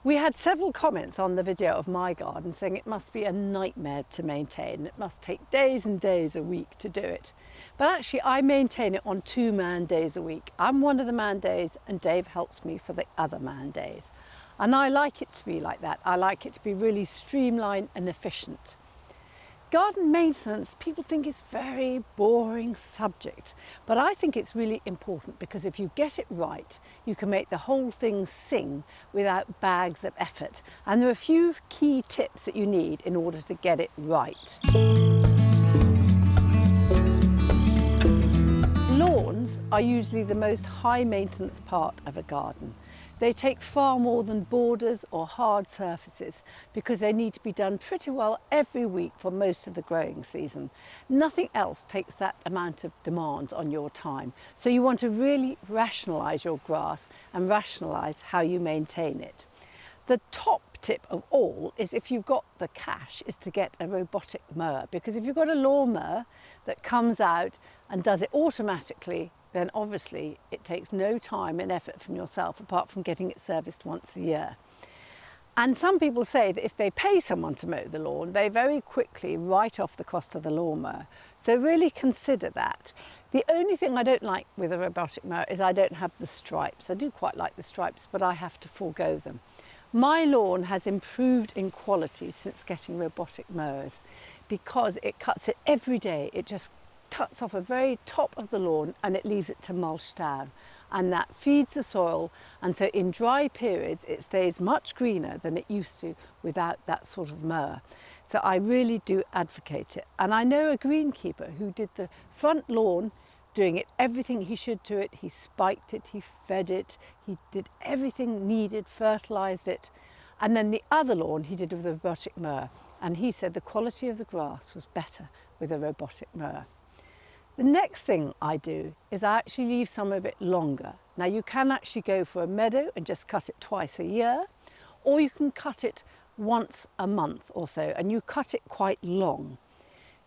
We had several comments on the video of my garden saying it must be a nightmare to maintain. It must take days and days a week to do it. But actually I maintain it on 2 man days a week. I'm one of the man days and Dave helps me for the other man days. And I like it to be like that. I like it to be really streamlined and efficient. Garden maintenance, people think it's a very boring subject, but I think it's really important because if you get it right, you can make the whole thing sing without bags of effort. And there are a few key tips that you need in order to get it right. Lawns are usually the most high maintenance part of a garden. They take far more than borders or hard surfaces because they need to be done pretty well every week for most of the growing season. Nothing else takes that amount of demands on your time. So you want to really rationalise your grass and rationalise how you maintain it. The top tip of all is, if you've got the cash, is to get a robotic mower, because if you've got a lawnmower that comes out and does it automatically, then obviously it takes no time and effort from yourself apart from getting it serviced once a year. And some people say that if they pay someone to mow the lawn, they very quickly write off the cost of the lawnmower. So really consider that. The only thing I don't like with a robotic mower is I don't have the stripes. I do quite like the stripes, but I have to forego them. My lawn has improved in quality since getting robotic mowers because it cuts it every day. It just cuts off a very top of the lawn and it leaves it to mulch down, and that feeds the soil, and so in dry periods it stays much greener than it used to without that sort of mower. So I really do advocate it. And I know a greenkeeper who did the front lawn, doing it everything he should to it. He spiked it, he fed it, he did everything needed, fertilised it, and then the other lawn he did with a robotic mower, and he said the quality of the grass was better with a robotic mower. The next thing I do is I actually leave some of it longer. Now you can actually go for a meadow and just cut it twice a year, or you can cut it once a month or so, and you cut it quite long.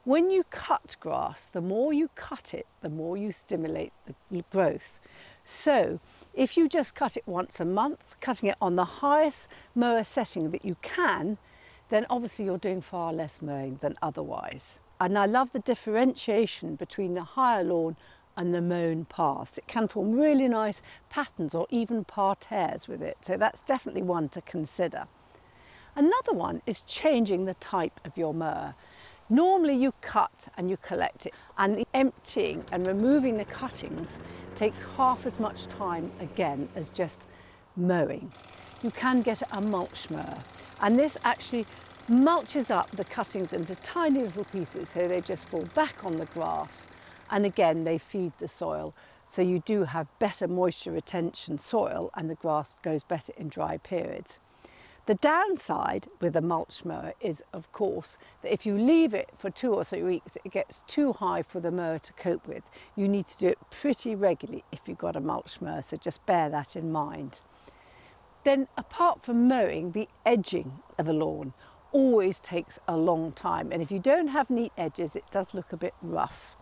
When you cut grass, the more you cut it, the more you stimulate the growth. So if you just cut it once a month, cutting it on the highest mower setting that you can, then obviously you're doing far less mowing than otherwise. And I love the differentiation between the higher lawn and the mown past. It can form really nice patterns or even parterres with it. So that's definitely one to consider. Another one is changing the type of your mower. Normally you cut and you collect it, and the emptying and removing the cuttings takes half as much time again as just mowing. You can get a mulch mower, and this actually mulches up the cuttings into tiny little pieces so they just fall back on the grass, and again they feed the soil, so you do have better moisture retention soil and the grass goes better in dry periods. The downside with a mulch mower is, of course, that if you leave it for 2 or 3 weeks, it gets too high for the mower to cope with. You need to do it pretty regularly if you've got a mulch mower, so just bear that in mind. Then, apart from mowing, the edging of a lawn always takes a long time, and if you don't have neat edges, it does look a bit rough.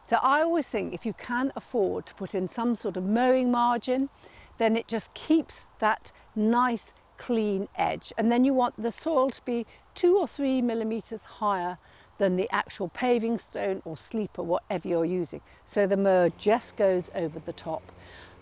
So I always think if you can afford to put in some sort of mowing margin, then it just keeps that nice clean edge, and then you want the soil to be 2 or 3 millimeters higher than the actual paving stone or sleeper, whatever you're using, so the mower just goes over the top.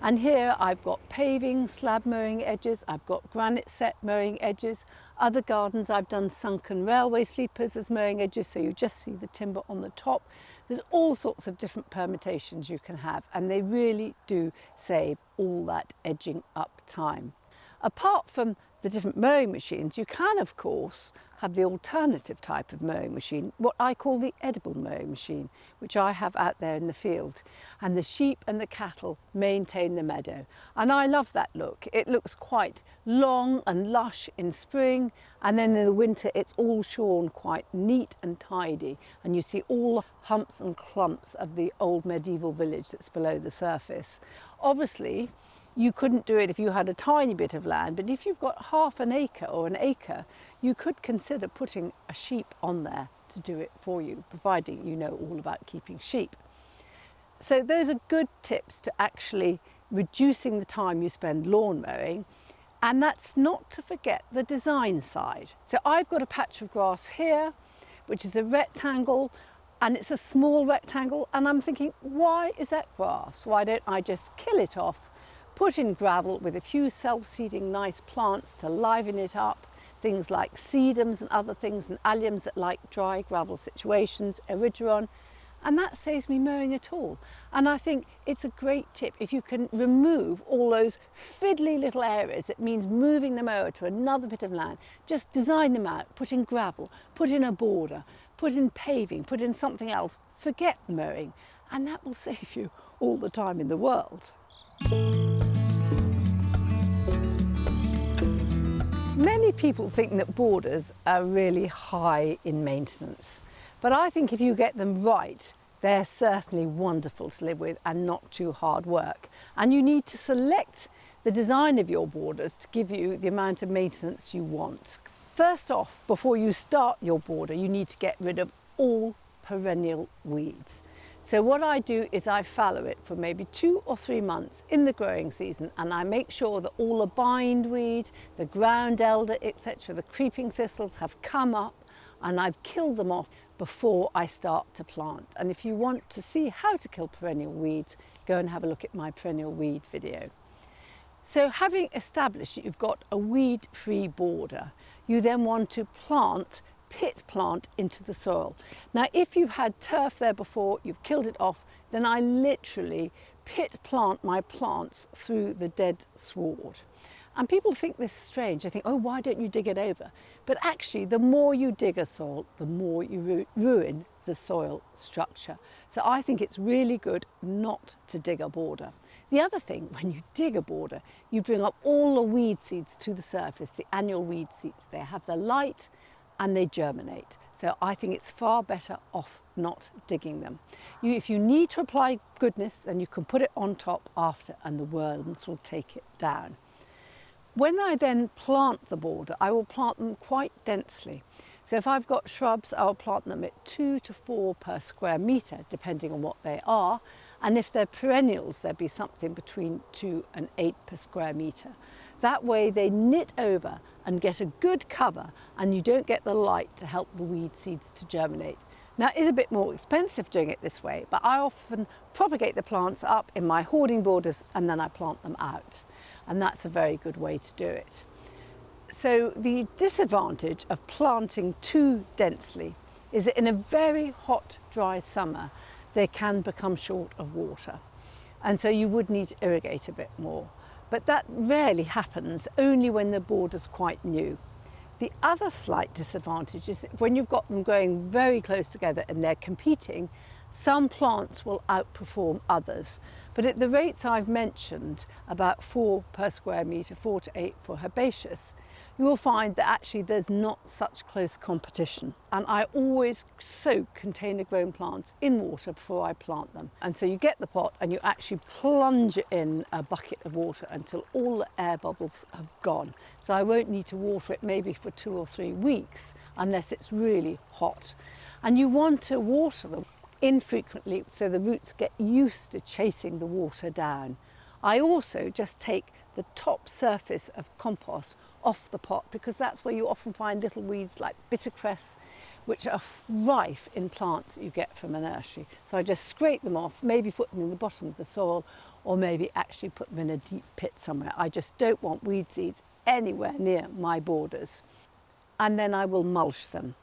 And here I've got paving slab mowing edges, I've got granite set mowing edges. Other gardens I've done sunken railway sleepers as mowing edges, so you just see the timber on the top. There's all sorts of different permutations you can have, and they really do save all that edging up time. Apart from the different mowing machines, you can of course have the alternative type of mowing machine, what I call the edible mowing machine, which I have out there in the field, and the sheep and the cattle maintain the meadow, and I love that look. It looks quite long and lush in spring, and then in the winter it's all shorn quite neat and tidy, and you see all the humps and clumps of the old medieval village that's below the surface. Obviously you couldn't do it if you had a tiny bit of land, but if you've got half an acre or an acre, you could consider putting a sheep on there to do it for you, providing you know all about keeping sheep. So those are good tips to actually reducing the time you spend lawn mowing And that's not to forget the design side. So I've got a patch of grass here, which is a rectangle, and it's a small rectangle, and I'm thinking, why is that grass? Why don't I just kill it off, put in gravel with a few self-seeding nice plants to liven it up, things like sedums and other things, and alliums that like dry gravel situations, erigeron, and that saves me mowing at all. And I think it's a great tip. If you can remove all those fiddly little areas, it means moving the mower to another bit of land, just design them out, put in gravel, put in a border, put in paving, put in something else, forget mowing, and that will save you all the time in the world. Many people think that borders are really high in maintenance, but I think if you get them right, they're certainly wonderful to live with and not too hard work. And you need to select the design of your borders to give you the amount of maintenance you want. First off, before you start your border, you need to get rid of all perennial weeds. So what I do is I fallow it for maybe 2 or 3 months in the growing season, and I make sure that all the bindweed, the ground elder, etc., the creeping thistles have come up, and I've killed them off before I start to plant. And if you want to see how to kill perennial weeds, go and have a look at my perennial weed video. So having established that you've got a weed-free border, you then want to pit plant into the soil. Now, if you've had turf there before, you've killed it off, then I literally pit plant my plants through the dead sward. And people think this is strange. They think, oh, why don't you dig it over? But actually, the more you dig a soil, the more you ruin the soil structure. So I think it's really good not to dig a border. The other thing, when you dig a border, you bring up all the weed seeds to the surface, the annual weed seeds. They have the light and they germinate. So I think it's far better off not digging them. If you need to apply goodness, then you can put it on top after and the worms will take it down. When I then plant the border, I will plant them quite densely. So if I've got shrubs, I'll plant them at 2 to 4 per square metre, depending on what they are. And if they're perennials, there'd be something between 2 and 8 per square metre. That way they knit over and get a good cover, and you don't get the light to help the weed seeds to germinate. Now, it is a bit more expensive doing it this way, but I often propagate the plants up in my hoarding borders and then I plant them out. And that's a very good way to do it. So the disadvantage of planting too densely is that in a very hot, dry summer, they can become short of water. And so you would need to irrigate a bit more. But that rarely happens, only when the border's quite new. The other slight disadvantage is when you've got them growing very close together and they're competing, some plants will outperform others. But at the rates I've mentioned, about 4 per square metre, 4 to 8 for herbaceous, you will find that actually there's not such close competition. And I always soak container-grown plants in water before I plant them. And so you get the pot and you actually plunge it in a bucket of water until all the air bubbles have gone. So I won't need to water it maybe for 2 or 3 weeks unless it's really hot. And you want to water them infrequently so the roots get used to chasing the water down. I also just take the top surface of compost off the pot because that's where you often find little weeds like bittercress, which are rife in plants that you get from a nursery. So I just scrape them off, maybe put them in the bottom of the soil, or maybe actually put them in a deep pit somewhere. I just don't want weed seeds anywhere near my borders. And then I will mulch them.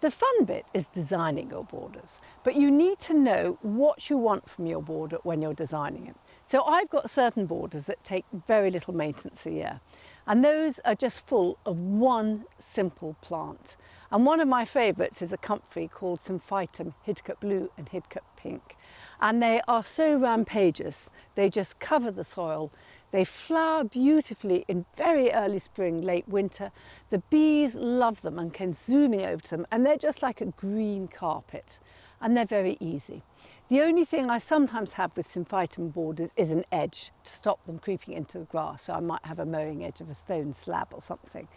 The fun bit is designing your borders, but you need to know what you want from your border when you're designing it. So I've got certain borders that take very little maintenance a year, and those are just full of one simple plant. And one of my favourites is a comfrey called Symphytum Hidcote Blue and Hidcote Pink. And they are so rampageous, they just cover the soil. They flower beautifully in very early spring, late winter. The bees love them and come zooming over to them, and they're just like a green carpet, and they're very easy. The only thing I sometimes have with Symphytum borders is an edge to stop them creeping into the grass, so I might have a mowing edge of a stone slab or something.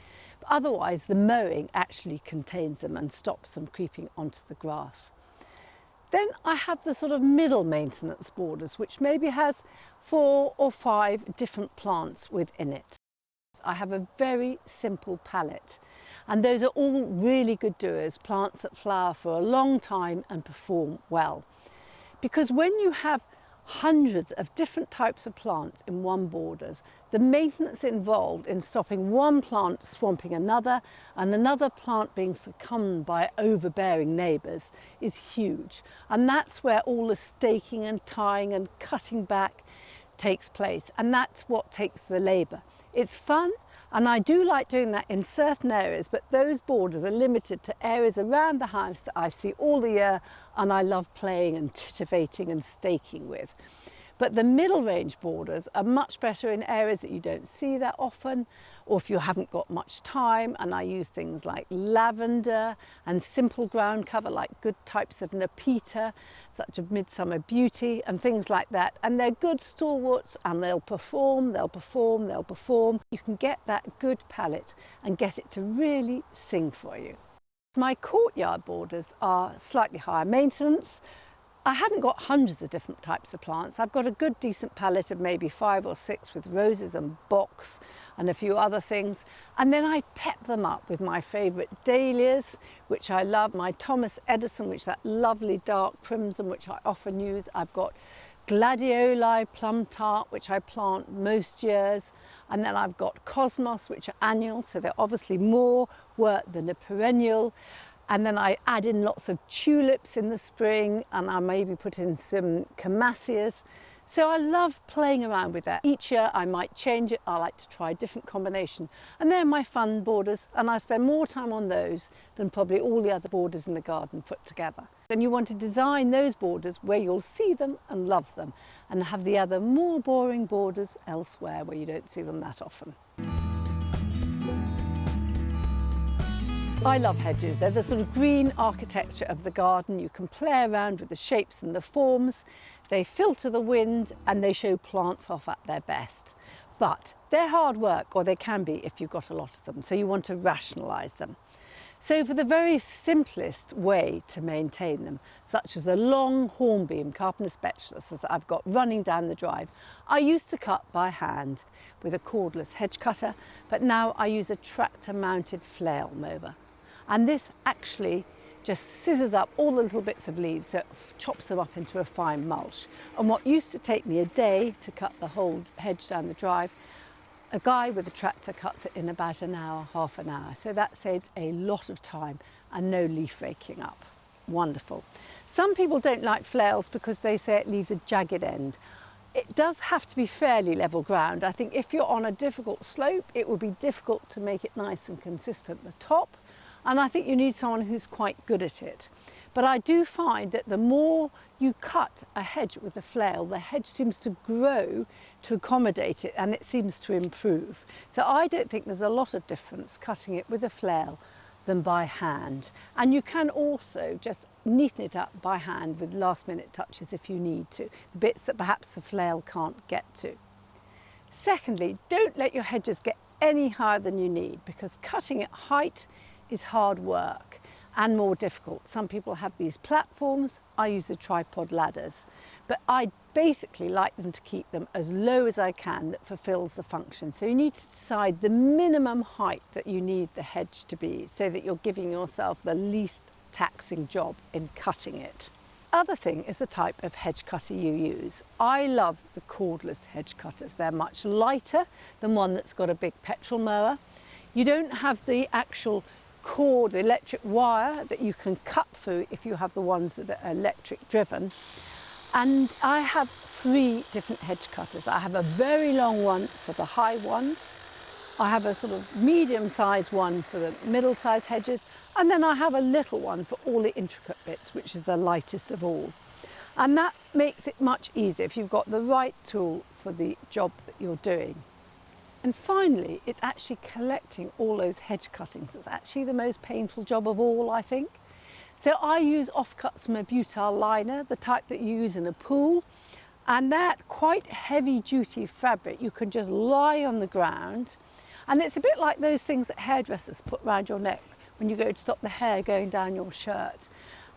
But otherwise, the mowing actually contains them and stops them creeping onto the grass. Then I have the sort of middle maintenance borders, which maybe has 4 or 5 different plants within it. I have a very simple palette, and those are all really good doers, plants that flower for a long time and perform well. Because when you have hundreds of different types of plants in one borders, the maintenance involved in stopping one plant swamping another and another plant being succumbed by overbearing neighbours is huge. And that's where all the staking and tying and cutting back takes place, and that's what takes the labour. It's fun, and I do like doing that in certain areas, but those borders are limited to areas around the house that I see all the year and I love playing and titivating and staking with. But the middle range borders are much better in areas that you don't see that often, or if you haven't got much time, and I use things like lavender and simple ground cover like good types of Nepeta, such as Midsummer Beauty and things like that. And they're good stalwarts and they'll perform. You can get that good palette and get it to really sing for you. My courtyard borders are slightly higher maintenance. I haven't got hundreds of different types of plants. I've got a good decent palette of maybe 5 or 6 with roses and box and a few other things. And then I pep them up with my favourite dahlias, which I love, my Thomas Edison, which is that lovely dark crimson, which I often use. I've got gladioli, plum tart, which I plant most years. And then I've got cosmos, which are annual, so they're obviously more work than a perennial. And then I add in lots of tulips in the spring, and I maybe put in some chamassias. So I love playing around with that. Each year I might change it. I like to try a different combination. And they're my fun borders, and I spend more time on those than probably all the other borders in the garden put together. And you want to design those borders where you'll see them and love them, and have the other more boring borders elsewhere where you don't see them that often. I love hedges. They're the sort of green architecture of the garden. You can play around with the shapes and the forms. They filter the wind and they show plants off at their best. But they're hard work, or they can be if you've got a lot of them, so you want to rationalise them. So for the very simplest way to maintain them, such as a long hornbeam Carpenter Specialist that I've got running down the drive, I used to cut by hand with a cordless hedge cutter, but now I use a tractor-mounted flail mower. And this actually just scissors up all the little bits of leaves, so it chops them up into a fine mulch. And what used to take me a day to cut the whole hedge down the drive, a guy with a tractor cuts it in about an hour, half an hour. So that saves a lot of time and no leaf raking up. Wonderful. Some people don't like flails because they say it leaves a jagged end. It does have to be fairly level ground. I think if you're on a difficult slope, it would be difficult to make it nice and consistent at the top. And I think you need someone who's quite good at it. But I do find that the more you cut a hedge with a flail, the hedge seems to grow to accommodate it, and it seems to improve. So I don't think there's a lot of difference cutting it with a flail than by hand. And you can also just neaten it up by hand with last minute touches if you need to, the bits that perhaps the flail can't get to. Secondly, don't let your hedges get any higher than you need, because cutting at height is hard work and more difficult. Some people have these platforms. I use the tripod ladders, but I basically like them to keep them as low as I can that fulfills the function. So you need to decide the minimum height that you need the hedge to be so that you're giving yourself the least taxing job in cutting it. Other thing is the type of hedge cutter you use. I love the cordless hedge cutters. They're much lighter than one that's got a big petrol mower. You don't have the actual cord, the electric wire that you can cut through if you have the ones that are electric driven. And I have 3 different hedge cutters. I have a very long one for the high ones. I have a sort of medium-sized one for the middle-sized hedges. And then I have a little one for all the intricate bits, which is the lightest of all. And that makes it much easier if you've got the right tool for the job that you're doing. And finally, it's actually collecting all those hedge cuttings. It's actually the most painful job of all, I think. So I use offcuts from a butyl liner, the type that you use in a pool. And that quite heavy duty fabric, you can just lie on the ground. And it's a bit like those things that hairdressers put around your neck when you go to stop the hair going down your shirt.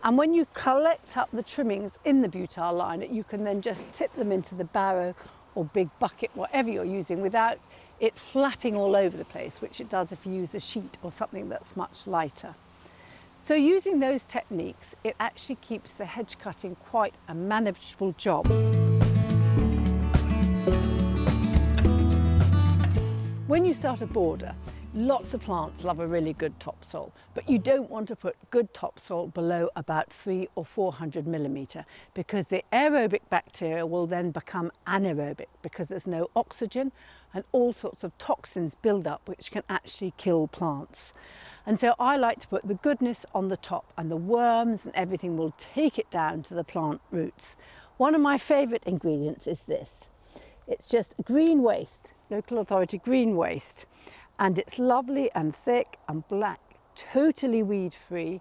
And when you collect up the trimmings in the butyl liner, you can then just tip them into the barrow or big bucket, whatever you're using, without it flapping all over the place, which it does if you use a sheet or something that's much lighter. So using those techniques, it actually keeps the hedge cutting quite a manageable job. When you start a border, lots of plants love a really good topsoil, but you don't want to put good topsoil below about 300 or 400 millimetre, because the aerobic bacteria will then become anaerobic because there's no oxygen and all sorts of toxins build up which can actually kill plants. And so I like to put the goodness on the top, and the worms and everything will take it down to the plant roots. One of my favourite ingredients is this. It's just green waste, local authority green waste, and it's lovely and thick and black, totally weed free,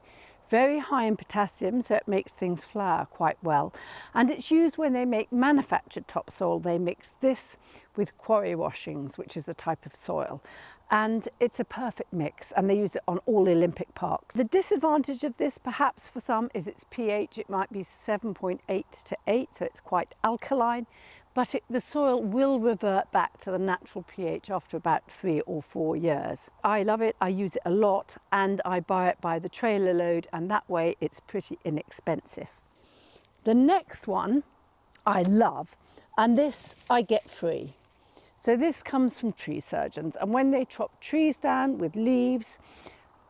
very high in potassium, so it makes things flower quite well. And it's used when they make manufactured topsoil. They mix this with quarry washings, which is a type of soil, and it's a perfect mix, and they use it on all Olympic parks. The disadvantage of this perhaps for some is its pH. It might be 7.8 to 8, so it's quite alkaline, but the soil will revert back to the natural pH after about 3 or 4 years. I love it, I use it a lot, and I buy it by the trailer load, and that way it's pretty inexpensive. The next one I love, and this I get free. So this comes from tree surgeons, and when they chop trees down with leaves,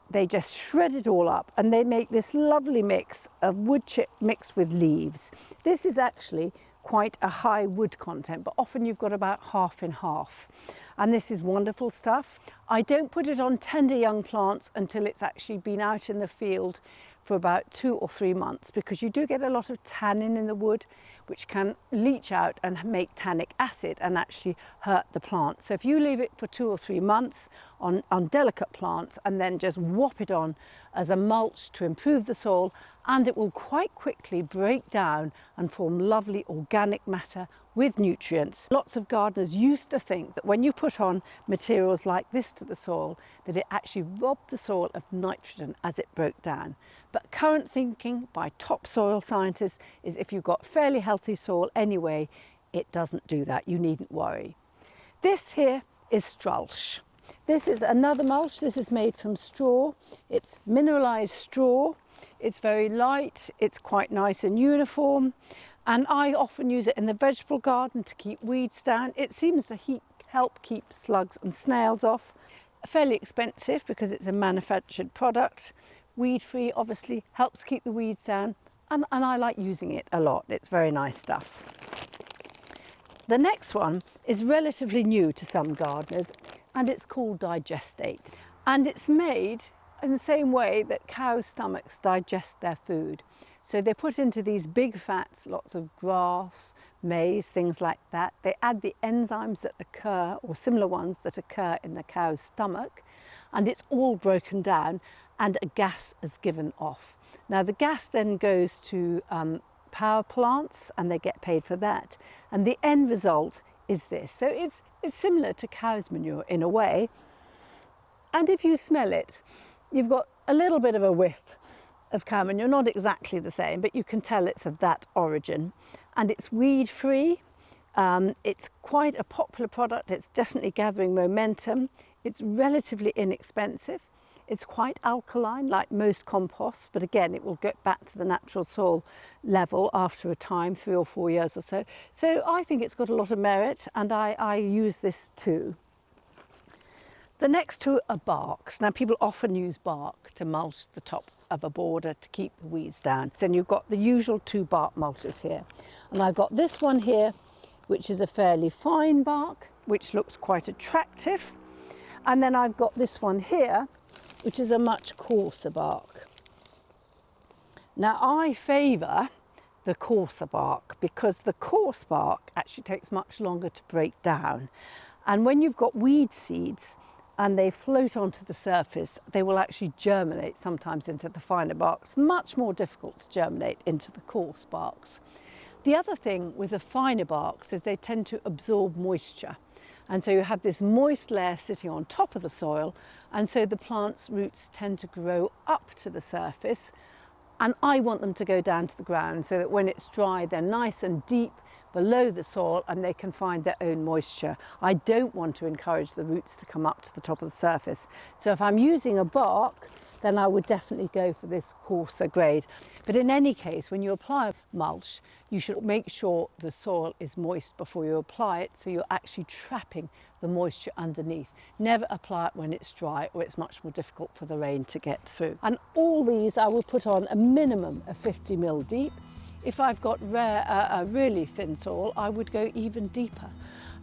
they just shred it all up and they make this lovely mix of wood chip mixed with leaves. This is actually quite a high wood content, but often you've got about half and half. And this is wonderful stuff. I don't put it on tender young plants until it's actually been out in the field for about 2 or 3 months, because you do get a lot of tannin in the wood, which can leach out and make tannic acid and actually hurt the plant. So if you leave it for 2 or 3 months on delicate plants and then just whop it on as a mulch to improve the soil, and it will quite quickly break down and form lovely organic matter with nutrients. Lots of gardeners used to think that when you put on materials like this to the soil, that it actually robbed the soil of nitrogen as it broke down. But current thinking by top soil scientists is if you've got fairly healthy soil anyway, it doesn't do that. You needn't worry. This here is Strulch. This is another mulch. This is made from straw. It's mineralized straw. It's very light. It's quite nice and uniform. And I often use it in the vegetable garden to keep weeds down. It seems to help keep slugs and snails off. Fairly expensive because it's a manufactured product. Weed free, obviously, helps keep the weeds down. And I like using it a lot. It's very nice stuff. The next one is relatively new to some gardeners, and it's called digestate. And it's made in the same way that cows' stomachs digest their food. So they put into these big fats, lots of grass, maize, things like that. They add the enzymes that occur, or similar ones that occur in the cow's stomach, and it's all broken down and a gas is given off. Now the gas then goes to power plants and they get paid for that. And the end result is this. So it's similar to cow's manure in a way. And if you smell it, you've got a little bit of a whiff of cow manure, not exactly the same, but you can tell it's of that origin. And it's weed free. It's quite a popular product. It's definitely gathering momentum. It's relatively inexpensive. It's quite alkaline, like most composts, but again, it will get back to the natural soil level after a time, 3 or 4 years or so. So I think it's got a lot of merit, and I use this too. The next two are barks. Now, people often use bark to mulch the top of a border to keep the weeds down. So you've got the usual 2 bark mulches here. And I've got this one here, which is a fairly fine bark, which looks quite attractive. And then I've got this one here, which is a much coarser bark. Now, I favour the coarser bark because the coarse bark actually takes much longer to break down. And when you've got weed seeds and they float onto the surface, they will actually germinate sometimes into the finer barks. Much more difficult to germinate into the coarse barks. The other thing with the finer barks is they tend to absorb moisture. And so you have this moist layer sitting on top of the soil, and so the plant's roots tend to grow up to the surface, and I want them to go down to the ground so that when it's dry they're nice and deep below the soil and they can find their own moisture. I don't want to encourage the roots to come up to the top of the surface. So if I'm using a bark, then I would definitely go for this coarser grade. But in any case, when you apply mulch, you should make sure the soil is moist before you apply it, so you're actually trapping the moisture underneath. Never apply it when it's dry, or it's much more difficult for the rain to get through. And all these I will put on a minimum of 50 mil deep. If I've got a really thin soil, I would go even deeper.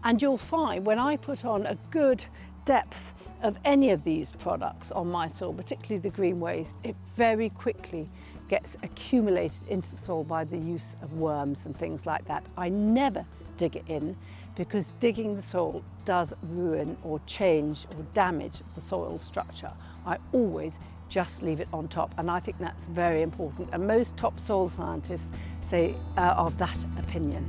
And you'll find when I put on a good depth of any of these products on my soil, particularly the green waste, it very quickly gets accumulated into the soil by the use of worms and things like that. I never dig it in, because digging the soil does ruin or change or damage the soil structure. I always just leave it on top, and I think that's very important, and most top soil scientists say of that opinion.